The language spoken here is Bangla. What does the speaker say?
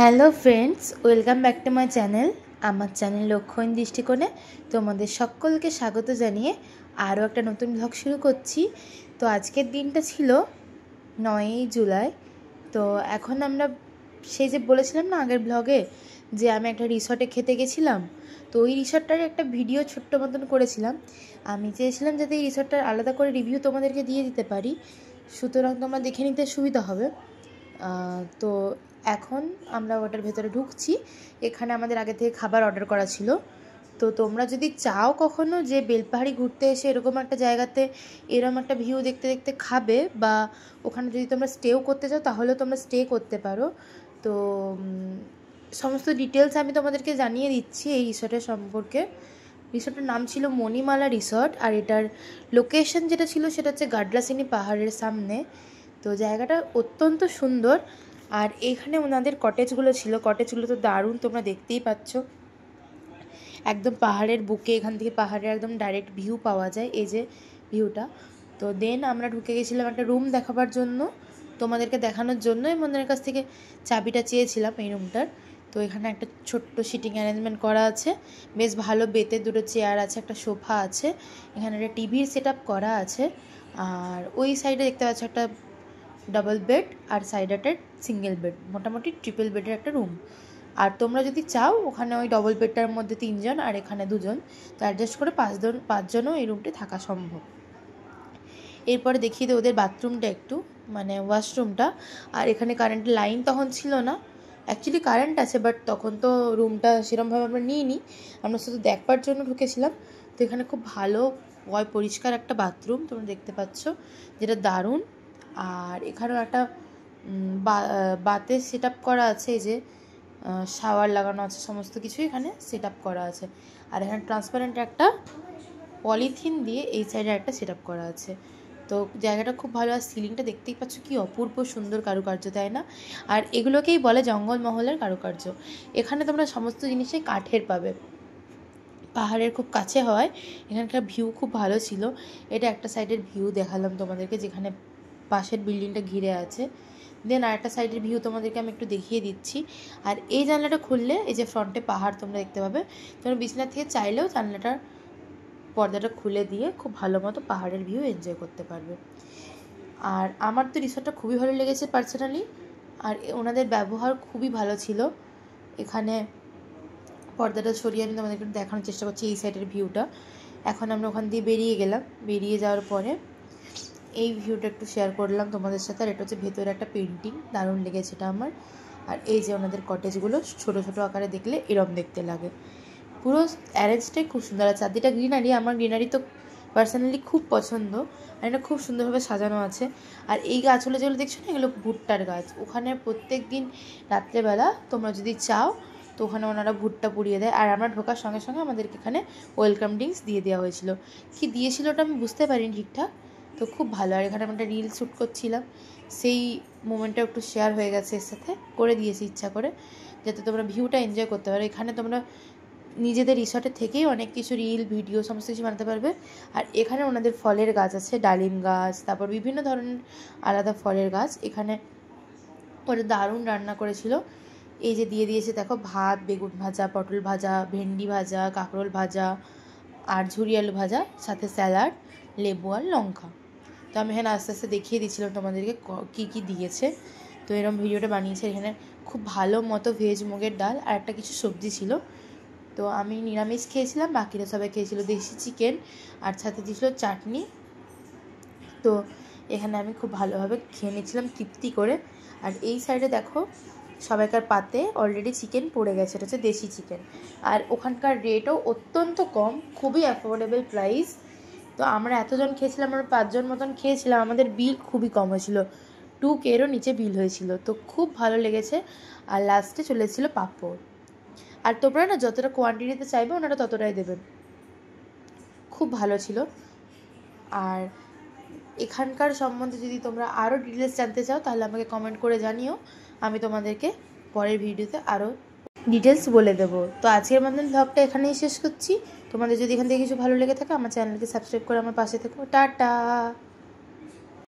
Hello friends, welcome back to my channel. আমার চ্যানেল লক্ষ্যহীন দৃষ্টিকোণে তোমাদের সকলকে স্বাগত জানিয়ে আরও একটা নতুন ব্লগ শুরু করছি। তো আজকের দিনটা ছিল 9ই জুলাই। তো এখন আমরা সেই যে বলেছিলাম না আগের ব্লগে যে আমি একটা রিসর্টে খেতে গেছিলাম, তো ওই রিসর্টটার একটা ভিডিও ছোট্ট মতন করেছিলাম। আমি চেয়েছিলাম যাতে এই রিসর্টটার আলাদা করে রিভিউ তোমাদেরকে দিয়ে দিতে পারি, সুতরাং তোমরা দেখে নিতে সুবিধা হবে। তো এখন আমরা ওটার ভেতরে ঢুকছি। এখানে আমাদের আগে থেকে খাবার অর্ডার করা ছিল। তো তোমরা যদি চাও কখনো যে বেলপাহাড়ি ঘুরতে এসে এরকম একটা জায়গাতে এরকম একটা ভিউ দেখতে দেখতে খাবে, বা ওখানে যদি তোমরা স্টেও করতে চাও তাহলেও তোমরা স্টে করতে পারো। তো সমস্ত ডিটেলস আমি তোমাদেরকে জানিয়ে দিচ্ছি এই রিসর্টের সম্পর্কে। রিসর্টের নাম ছিল মণিমালা রিসর্ট, আর এটার লোকেশন যেটা ছিল সেটা হচ্ছে গাডলাসিনি পাহাড়ের সামনে। তো জায়গাটা অত্যন্ত সুন্দর। আর এখানে ওনাদের কটেজগুলো ছিল, কটেজগুলো তো দারুণ, তোমরা দেখতেই পাচ্ছ। একদম পাহাড়ের বুকে, এখান থেকে পাহাড়ের একদম ডাইরেক্ট ভিউ পাওয়া যায়, এই যে ভিউটা। তো দেন আমরা ঢুকে গেছিলাম একটা রুম দেখাবার জন্য, তোমাদেরকে দেখানোর জন্য ওনাদের কাছ থেকে চাবিটা চেয়েছিলাম এই রুমটার। তো এখানে একটা ছোট্ট সিটিং অ্যারেঞ্জমেন্ট করা আছে, বেশ ভালো, বেতে দুটো চেয়ার আছে, একটা সোফা আছে, এখানে একটা টিভির সেট আপ করা আছে। আর ওই সাইডে দেখতে পাচ্ছ একটা ডাবল বেড, আর সাইড একটা সিঙ্গেল বেড, মোটামুটি ট্রিপল বেডের একটা রুম। আর তোমরা যদি চাও ওখানে ওই ডবল বেডটার মধ্যে 3 জন আর এখানে 2 জন, তো অ্যাডজাস্ট করে 5 জনও এই রুমটি থাকা সম্ভব। এরপরে দেখিয়ে দেয় ওদের বাথরুমটা একটু, মানে ওয়াশরুমটা। আর এখানে কারেন্টের লাইন তখন ছিল না, অ্যাকচুয়ালি কারেন্ট আছে বাট তখন তো রুমটা সেরকমভাবে আমরা নিইনি, আমরা শুধু দেখবার জন্য ঢুকেছিলাম। তো এখানে খুব ভালো পরিষ্কার একটা বাথরুম তোমরা দেখতে পাচ্ছ, যেটা দারুণ। আর এখানেও একটা বাতের সেট আপ করা আছে, এই যে শাওয়ার লাগানো আছে, সমস্ত কিছুই এখানে সেট আপ করা আছে। আর এখানে ট্রান্সপারেন্ট একটা পলিথিন দিয়ে এই সাইডে একটা সেট আপ করা আছে। তো জায়গাটা খুব ভালো। আর সিলিংটা দেখতেই পাচ্ছ কি অপূর্ব সুন্দর কারুকার্য, তাই না? আর এগুলোকেই বলে জঙ্গলমহলের কারুকার্য। এখানে তোমরা সমস্ত জিনিসই কাঠের পাবে, পাহাড়ের খুব কাছে হয়। এখানকার ভিউ খুব ভালো ছিল। এটা একটা সাইডের ভিউ দেখালাম তোমাদেরকে, যেখানে পাশের বিল্ডিংটা ঘিরে আছে। দেন আর একটা সাইডের ভিউ তোমাদেরকে আমি একটু দেখিয়ে দিচ্ছি। আর এই জানলাটা খুললে এই যে ফ্রন্টে পাহাড় তোমরা দেখতে পাবে। তোমরা বিছানা থেকে চাইলেও জানলাটার পর্দাটা খুলে দিয়ে খুব ভালো মতো পাহাড়ের ভিউ এনজয় করতে পারবে। আর আমার তো রিসর্টটা খুবই ভালো লেগেছে পার্সোনালি, আর ওনাদের ব্যবহার খুবই ভালো ছিল। এখানে পর্দাটা সরিয়ে আমি তোমাদেরকে দেখানোর চেষ্টা করছি এই সাইডের ভিউটা। এখন আমরা ওখান দিয়ে বেরিয়ে গেলাম, বেরিয়ে যাওয়ার পরে এই ভিউটা একটু শেয়ার করলাম তোমাদের সাথে। আর এটা হচ্ছে ভেতরে একটা পেন্টিং, দারুণ লেগেছে এটা আমার। আর এই যে ওনাদের কটেজগুলো ছোটো ছোটো আকারে দেখলে এরম দেখতে লাগে, পুরো অ্যারেঞ্জটাই খুব সুন্দর। আর চারদিকটা গ্রিনারি, আমার গ্রিনারি তো পার্সোনালি খুব পছন্দ, আর এটা খুব সুন্দরভাবে সাজানো আছে। আর এই গাছগুলো যেগুলো দেখছো না, এগুলো ভুট্টার গাছ। ওখানে প্রত্যেক দিন রাত্রেবেলা তোমরা যদি চাও তো ওখানে ওনারা ভুট্টা পুড়িয়ে দেয়। আর আমরা ঢোকার সঙ্গে সঙ্গে আমাদেরকে এখানে ওয়েলকাম ড্রিঙ্কস দিয়ে দেওয়া হয়েছিল। কি দিয়েছিল ওটা আমি বুঝতে পারিনি ঠিকঠাক, তো খুব ভালো। আর এখানে আমরা একটা রিল শ্যুট করছিলাম, সেই মোমেন্টটা একটু শেয়ার হয়ে গেছে এর সাথে, করে দিয়েছি ইচ্ছা করে, যাতে তোমরা ভিউটা এনজয় করতে পারো। এখানে তোমরা নিজেদের রিসর্টের থেকেই অনেক কিছু রিল ভিডিও সমস্ত কিছু বানাতে পারবে। আর এখানে ওনাদের ফলের গাছ আছে, ডালিম গাছ, তারপর বিভিন্ন ধরনের আলাদা ফলের গাছ। এখানে ওরা দারুণ রান্না করেছিল। এই যে দিয়ে দিয়েছে দেখো, ভাত, বেগুন ভাজা, পটল ভাজা, ভেন্ডি ভাজা, কাঁকরোল ভাজা, আর ঝুরি আলু ভাজা, সাথে স্যালাড, লেবু আর লঙ্কা। তো আমি এখানে আস্তে আস্তে দেখিয়ে দিচ্ছিলাম তোমাদেরকে কী কী দিয়েছে। তো এরকম ভিডিওটা বানিয়েছে। এখানে খুব ভালো মতো ভেজ মুগের ডাল আর একটা কিছু সবজি ছিল। তো আমি নিরামিষ খেয়েছিলাম, বাকিরা সবাই খেয়েছিল দেশি চিকেন, আর সাথে দিয়েছিল চাটনি। তো এখানে আমি খুব ভালোভাবে খেয়ে নিচ্ছিলাম তৃপ্তি করে। আর এই সাইডে দেখো সবাইকার পাতে অলরেডি চিকেন পড়ে গেছে, এটা হচ্ছে দেশি চিকেন। আর ওখানকার রেটও অত্যন্ত কম, খুবই অ্যাফোর্ডেবল প্রাইস। তো আমরা এতজন খেয়েছিলাম, আমরা 5 জন মতন খেয়েছিলাম, আমাদের বিল খুবই কম হয়েছিল, 2K-রও নিচে বিল হয়েছিল। তো খুব ভালো লেগেছে। আর লাস্টে চলে এসেছিলো পাঁপড়। আর তোমরা না যতটা কোয়ান্টিটিতে চাইবে ওনারা ততটাই দেবেন, খুব ভালো ছিল। আর এখানকার সম্বন্ধে যদি তোমরা আরও ডিটেলস জানতে চাও তাহলে আমাকে কমেন্ট করে জানিও, আমি তোমাদেরকে পরের ভিডিওতে আরও ডিটেলস বলে দেবো। তো আজকের মতন ব্লগটা এখানেই শেষ করছি। তোমাদের যদি এখান থেকে কিছু ভালো লেগে থাকে আমার চ্যানেলকে সাবস্ক্রাইব করে আমার পাশে থেকো। টাটা।